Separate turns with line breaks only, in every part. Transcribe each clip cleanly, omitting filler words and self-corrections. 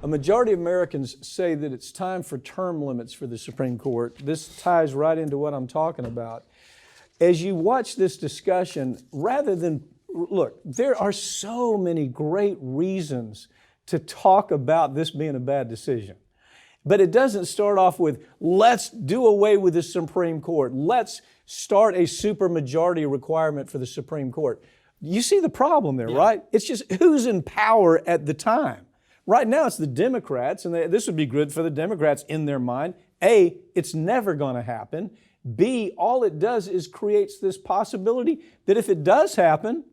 A majority of Americans say that it's time for term limits for the Supreme Court. This ties right into what I'm talking about. As you watch this discussion, rather than, look, there are so many great reasons to talk about this being a bad decision. But it doesn't start off with, let's do away with the Supreme Court. Let's start a supermajority requirement for the Supreme Court. You see the problem there, right? It's just who's in power at the time. Right now, it's the Democrats, and this would be good for the Democrats in their mind. A, it's never going to happen. B, all it does is creates this possibility that if it does happen,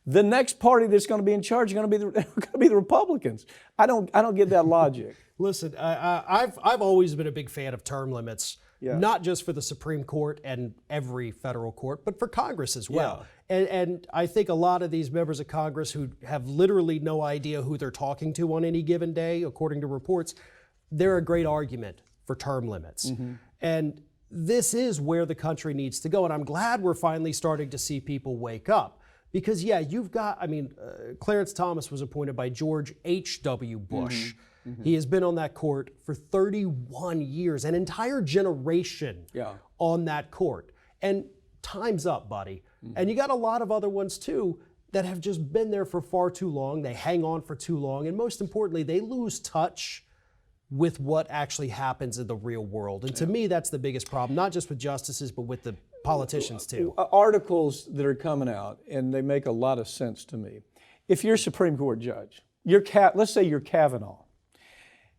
the next party that's going to be in charge is going to be the Republicans. I don't get that logic.
Listen, I've always been a big fan of term limits. Yeah. Not just for the Supreme Court and every federal court, but for Congress as well. Yeah. And I think a lot of these members of Congress who have literally no idea who they're talking to on any given day, according to reports, they're a great argument for term limits. Mm-hmm. And this is where the country needs to go. And I'm glad we're finally starting to see people wake up. Because, you've got, Clarence Thomas was appointed by George H.W. Bush. Mm-hmm. Mm-hmm. He has been on that court for 31 years, an entire generation on that court. And time's up, buddy. Mm-hmm. And you got a lot of other ones too that have just been there for far too long. They hang on for too long. And most importantly, they lose touch with what actually happens in the real world. And to me, that's the biggest problem, not just with justices, but with the politicians too.
Articles that are coming out, and they make a lot of sense to me. If you're a Supreme Court judge, let's say you're Kavanaugh,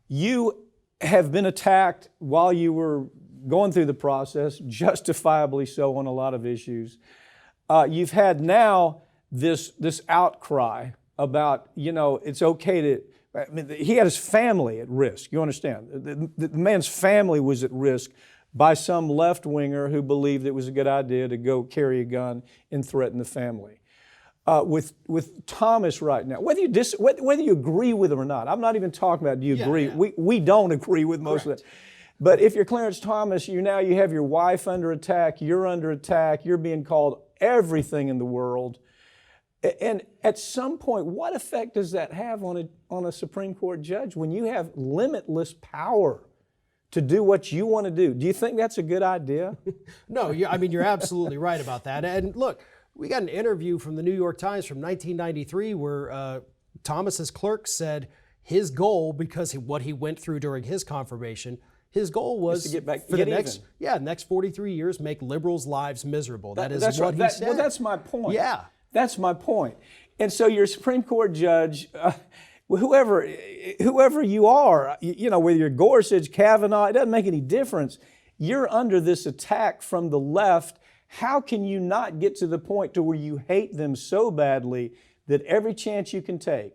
you have been attacked while you were going through the process, justifiably so on a lot of issues. You've had now this outcry about, it's okay to, he had his family at risk, you understand. The man's family was at risk by some left-winger who believed it was a good idea to go carry a gun and threaten the family. With Thomas right now, whether you agree with him or not, I'm not even talking about do you agree. Yeah. We don't agree with most of that. But if you're Clarence Thomas, you have your wife under attack, you're under attack, you're being called everything in the world. And at some point, what effect does that have on a Supreme Court judge when you have limitless power to do what you want to do? Do you think that's a good idea?
No, you're absolutely right about that. And look, we got an interview from the New York Times from 1993 where Thomas's clerk said his goal, because what he went through during his confirmation, his goal was
to get back
for
the
next 43 years, make liberals' lives miserable. That's what he said.
Well, that's my point.
Yeah.
That's my point. And so you're a Supreme Court judge, whoever you are, whether you're Gorsuch, Kavanaugh, it doesn't make any difference. You're under this attack from the left. How can you not get to the point to where you hate them so badly that every chance you can take,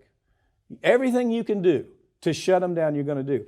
everything you can do to shut them down, you're going to do?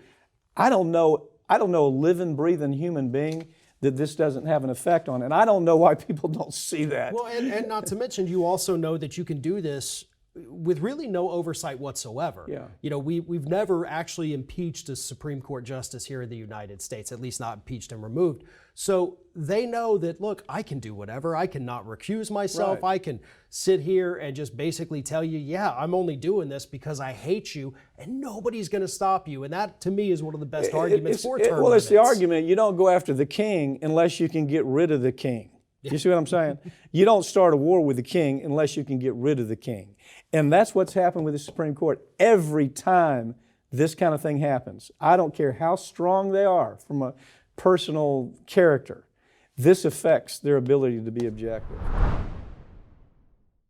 I don't know a living, breathing human being that this doesn't have an effect on. And I don't know why people don't see that.
Well, and not to mention, you also know that you can do this with really no oversight whatsoever.
Yeah.
We've never actually impeached a Supreme Court justice here in the United States, at least not impeached and removed. So they know that, look, I can do whatever. I cannot recuse myself.
Right.
I can sit here and just basically tell you, I'm only doing this because I hate you, and nobody's going to stop you. And that, to me, is one of the best arguments for term limits.
Well, it's the argument, you don't go after the king unless you can get rid of the king. You see what I'm saying? You don't start a war with the king unless you can get rid of the king. And that's what's happened with the Supreme Court every time this kind of thing happens. I don't care how strong they are from a personal character. This affects their ability to be objective.